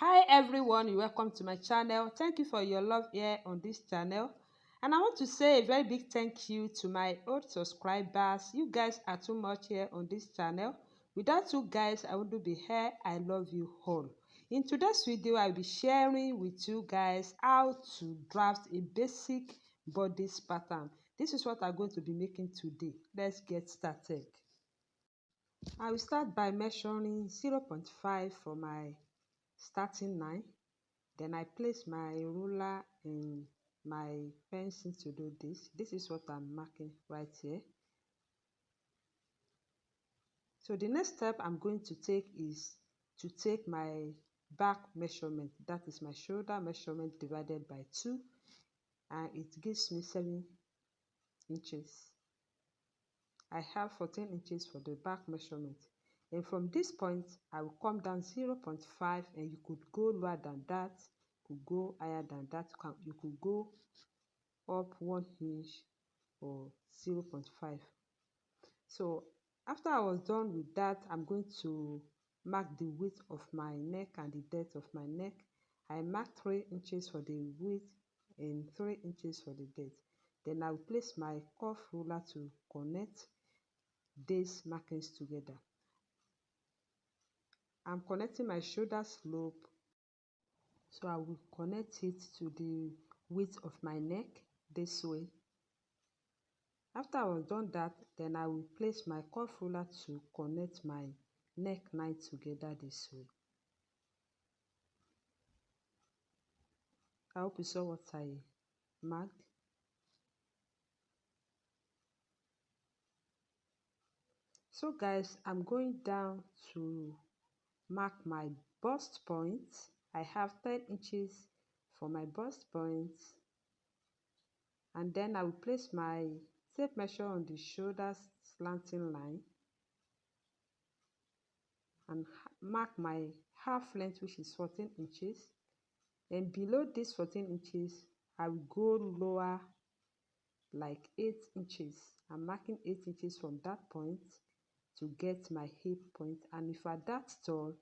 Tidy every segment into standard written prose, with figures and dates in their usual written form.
Hi everyone, welcome to my channel. Thank you for your love here on this channel, and I want to say a very big thank you to my old subscribers. You guys are too much here on this channel. Without you guys, I wouldn't be here. I love you all. In today's video, I'll be sharing with you guys how to draft a basic bodice pattern. This is what I'm going to be making today. Let's get started. I will start by measuring 0.5 for my starting line. Then I place my ruler in my pencil to do this. This is what I'm marking right here. So the next step I'm going to take is to take my back measurement. That is my shoulder measurement divided by 2, and it gives me 7 inches. I have 14 inches for the back measurement. And from this point, I will come down 0.5, and you could go lower than that, could go higher than that, you could go up 1 inch or 0.5. So after I was done with that, I'm going to mark the width of my neck and the depth of my neck. I marked 3 inches for the width and 3 inches for the depth. Then I will place my curve ruler to connect these markings together. I'm connecting my shoulder slope, so I will connect it to the width of my neck this way. After I was done that, then I will place my curve ruler to connect my neckline together this way. I hope you saw what I marked. So guys, I'm going down to mark my bust point. I have 10 inches for my bust point, and then I will place my tape measure on the shoulder slanting line and mark my half length, which is 14 inches. And below this 14 inches, I will go lower like 8 inches. I'm marking 8 inches from that point to get my hip point. And if you are that tall,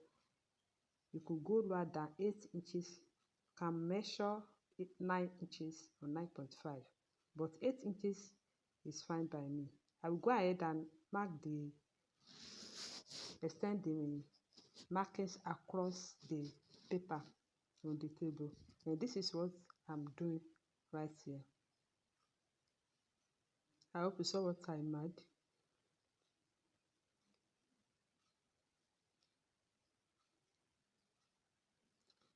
you could go lower than 8 inches. Can measure 9 inches or 9.5, but 8 inches is fine by me. I will go ahead and extend the markings across the paper on the table, and this is what I'm doing right here. I hope you saw what I marked.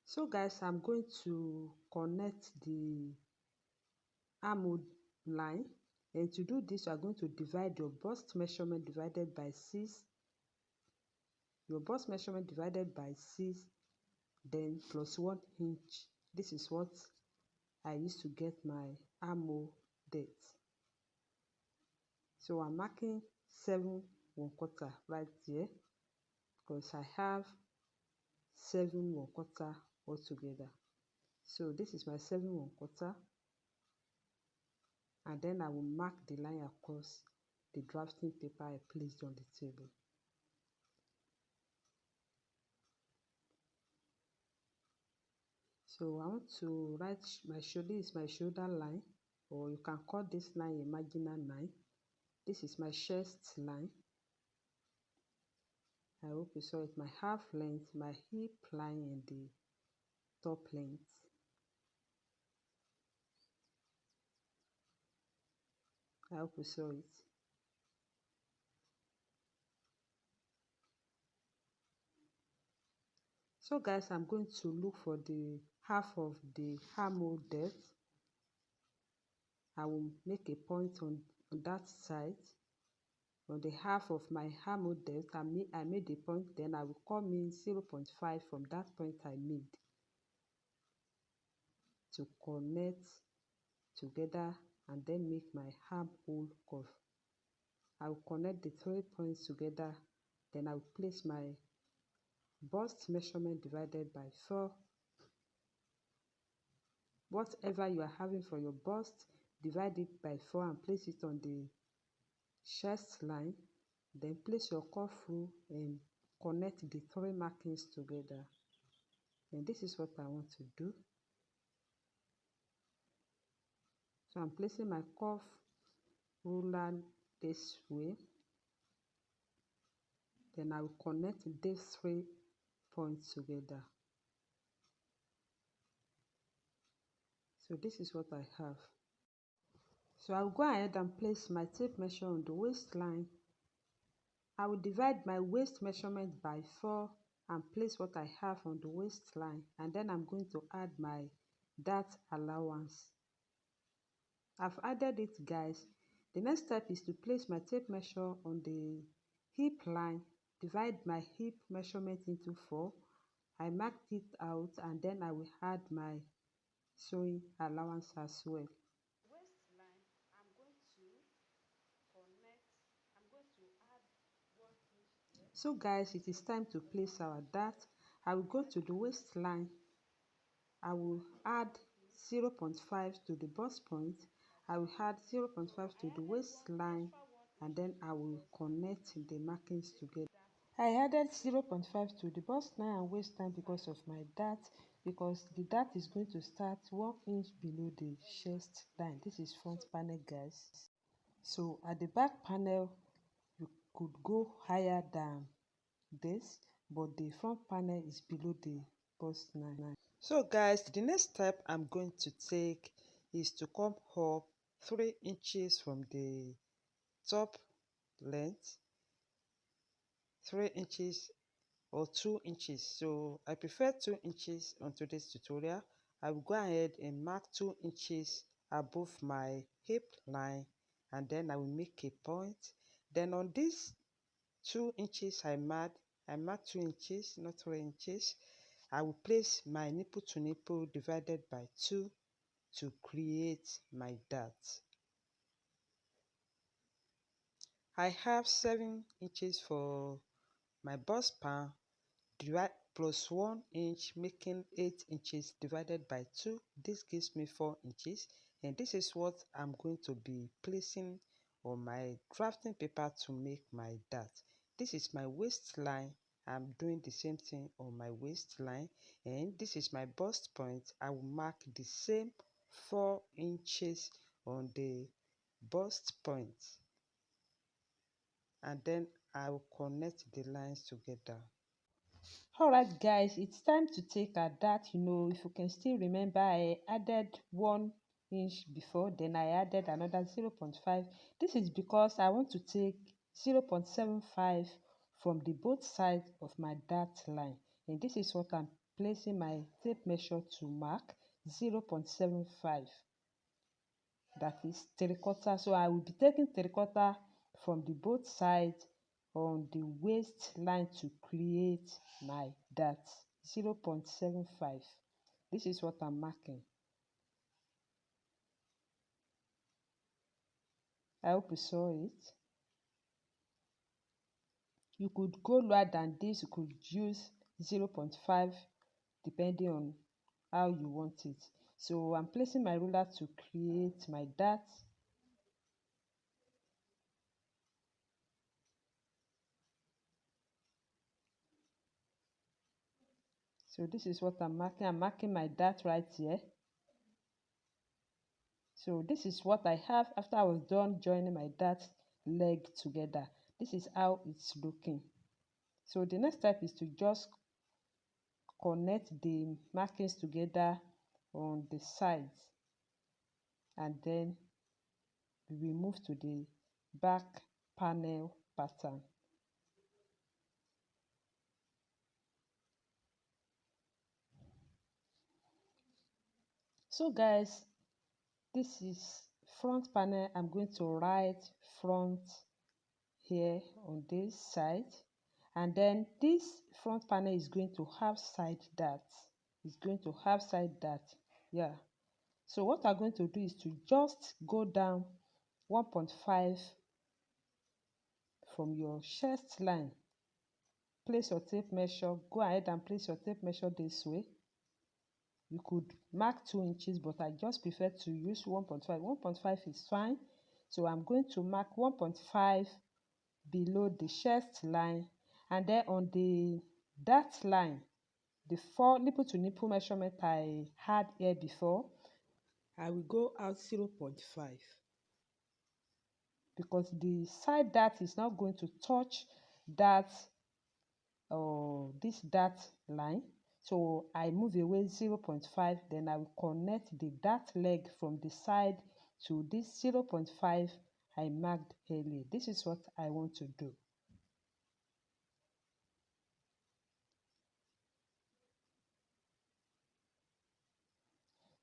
So guys, I'm going to connect the armhole line, and to do this, you are going to divide your bust measurement divided by 6. Your bust measurement divided by 6, then plus 1 inch. This is what I used to get my armhole depth. So I'm marking 7 1/4 right here because I have 7 1/4 altogether. So this is my 7 1/4, and then I will mark the line across the drafting paper I placed on the table. So I want to write my shoulder is my shoulder line, or you can call this line a marginal line. This is my chest line. I hope you saw it. My half length, my hip line, and the top length. I hope you saw it. So guys, I'm going to look for the half of the armhole depth. I will make a point on that side. On the half of my armhole depth, I made a point, then I will come in 0.5 from that point I made to connect together and then make my armhole curve. I will connect the 3 points together, then I will place my bust measurement divided by 4. Whatever you are having for your bust, divide it by 4 and place it on the chest line. Then place your curve rule and connect the 3 markings together. And this is what I want to do. So I'm placing my curve ruler this way. Then I will connect these 3 points together. So this is what I have. So I'll go ahead and place my tape measure on the waistline. I will divide my waist measurement by 4 and place what I have on the waistline, and then I'm going to add my dart allowance. I've added it, guys. The next step is to place my tape measure on the hip line, divide my hip measurement into 4. I marked it out, and then I will add my sewing allowance as well. Waistline, I'm going to connect, I'm going to add 1 inch here. So guys, it is time to place our dart. I will go to the waistline. I will add 0.5 to the bust point. I will add 0.5 to the waistline, and then I will connect the markings together. I added 0.5 to the bust line and waistline because of my dart, because the dart is going to start 1 inch below the chest line. This is front panel, guys. So at the back panel, you could go higher than this, but the front panel is below the bust line. So guys, the next step I'm going to take is to come up 3 inches from the top length, 3 inches or 2 inches. So I prefer 2 inches on today's tutorial. I will go ahead and mark 2 inches above my hip line, and then I will make a point. Then on this 2 inches I mark 2 inches, not 3 inches. I will place my nipple to nipple divided by 2 to create my dart. I have 7 inches for my bust pan, plus 1 inch, making 8 inches divided by 2. This gives me 4 inches, and this is what I'm going to be placing on my drafting paper to make my dart. This is my waistline. I'm doing the same thing on my waistline, and this is my bust point. I will mark the same 4 inches on the bust point, and then I will connect the lines together. Alright guys, it's time to take a dart. If you can still remember, I added 1 inch before, then I added another 0.5. This is because I want to take 0.75 from the both sides of my dart line, and this is what I'm placing my tape measure to mark, 0.75. That is 3/4. So I will be taking 3/4 from the both sides on the waistline to create my dart, 0.75. This is what I'm marking. I hope you saw it. You could go lower than this. You could use 0.5 depending on how you want it. So I'm placing my ruler to create my dart. So this is what I'm marking. I'm marking my dart right here. So this is what I have after I was done joining my dart leg together. This is how it's looking. So the next step is to just connect the markings together on the sides, and then we move to the back panel pattern. So guys, this is front panel. I'm going to write front here on this side, and then this front panel is going to have side dart. It's going to have side dart. Yeah. So what I'm going to do is to just go down 1.5 from your chest line. Place your tape measure. Go ahead and place your tape measure this way. You could mark 2 inches, but I just prefer to use 1.5. 1.5 is fine. So I'm going to mark 1.5 below the chest line, and then on the dart line, the four nipple to nipple measurement I had here before, I will go out 0.5 because the side dart is not going to touch that or this dart line. So I move away 0.5, then I will connect the dart leg from the side to this 0.5 I marked earlier. This is what I want to do.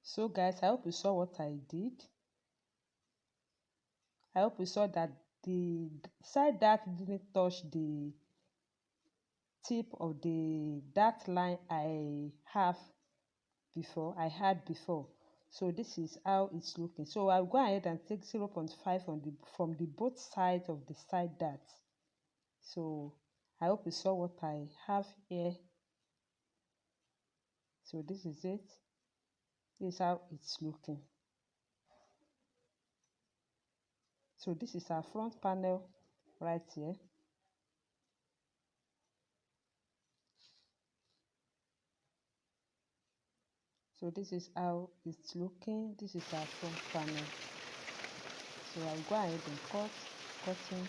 So guys, I hope you saw what I did. I hope you saw that the side dart didn't touch the tip of the dart line I had before. So this is how it's looking. So I'll go ahead and take 0.5 from the both sides of the side dart. So I hope you saw what I have here. So this is it. This is how it's looking. So this is our front panel right here. So this is how it's looking. This is our front panel. So I'll go ahead and cutting.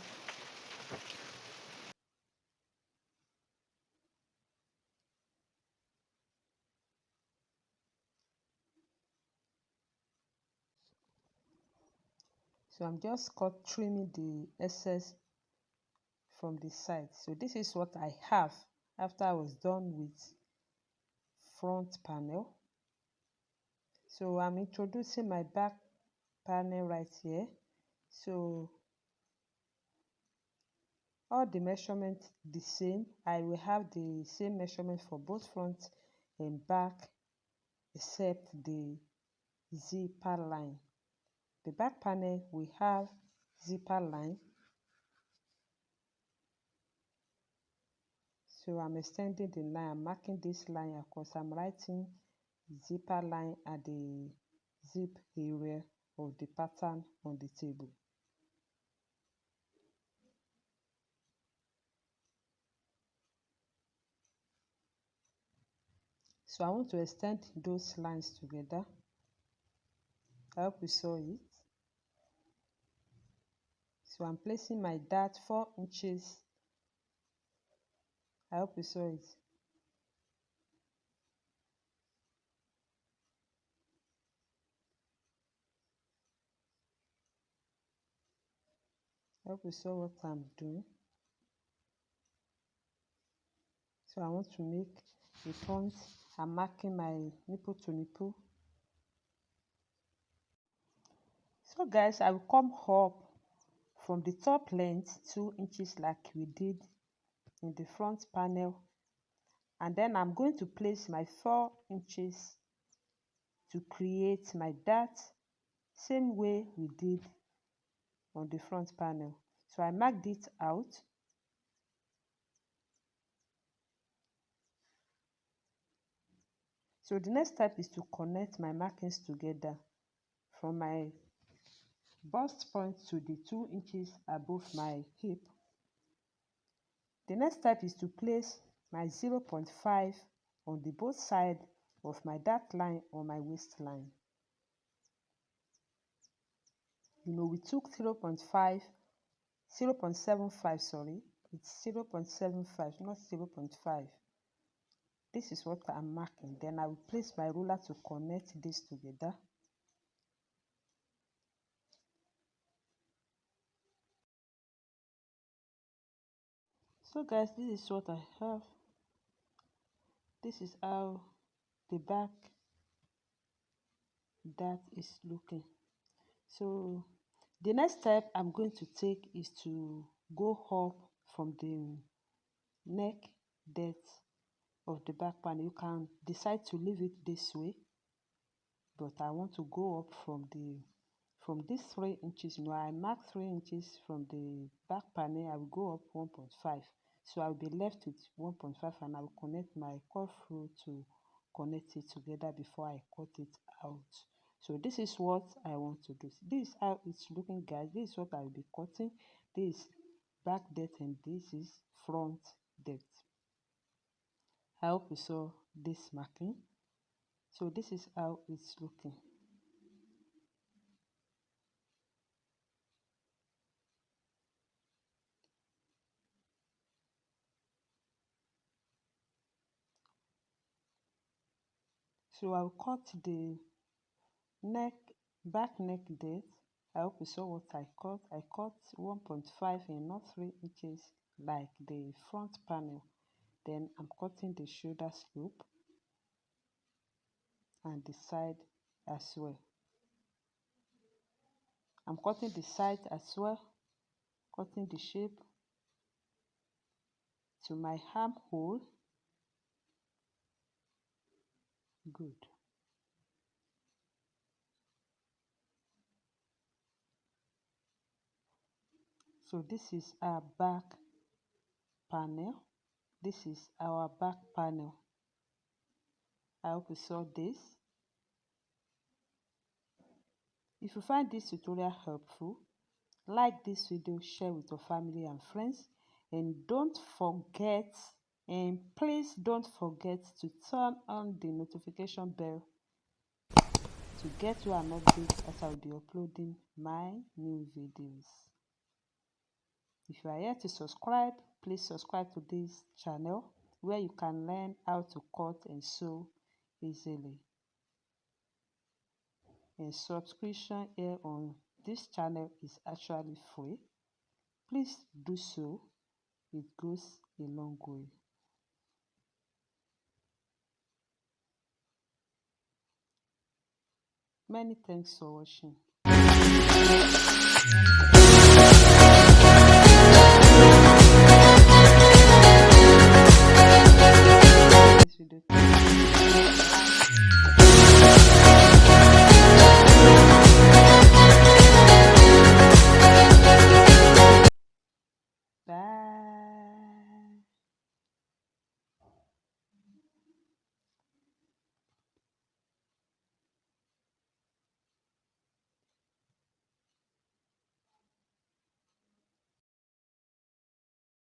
So I'm just trimming the excess from the side. So this is what I have after I was done with front panel. So I'm introducing my back panel right here. So all the measurements the same. I will have the same measurement for both front and back except the zipper line. The back panel we have zipper line. So I'm extending the line, I'm marking this line across, I'm writing zipper line at the zip area of the pattern on the table. So I want to extend those lines together. I hope you saw it. So I'm placing my dart 4 inches. I hope you saw it. I hope you saw what I'm doing. So I want to make a point. I'm marking my nipple to nipple. So guys, I will come up from the top length 2 inches like we did in the front panel, and then I'm going to place my 4 inches to create my dart same way we did on the front panel. So I marked it out. So the next step is to connect my markings together from my bust point to the 2 inches above my hip. The next step is to place my 0.5 on the both sides of my dart line or my waistline. We took 0.75, sorry, it's 0.75, not 0.5. This is what I'm marking. Then I will place my ruler to connect this together. So guys, this is what I have. This is how the back dart is looking. So the next step I'm going to take is to go up from the neck depth of the back panel. You can decide to leave it this way, but I want to go up from this 3 inches. I marked 3 inches from the back panel. I will go up 1.5. So I'll be left with 1.5, and I will connect my cuff through to connect it together before I cut it out. So this is what I want to do. This is how it's looking, guys. This is what I will be cutting. This is back depth and this is front depth. I hope you saw this marking. So this is how it's looking. So I'll cut the neck, back neck depth. I hope you saw what I cut. I cut 1.5 and not 3 inches like the front panel. Then I'm cutting the shoulder slope and the side as well. I'm cutting the side as well, cutting the shape to my armhole. Good. So this is our back panel. This is our back panel. I hope you saw this. If you find this tutorial helpful, like this video, share with your family and friends, and please don't forget to turn on the notification bell to get you an update as I'll be uploading my new videos. If you are yet to subscribe, please subscribe to this channel where you can learn how to cut and sew easily. And subscription here on this channel is actually free. Please do so. It goes a long way. Many thanks for watching. This video.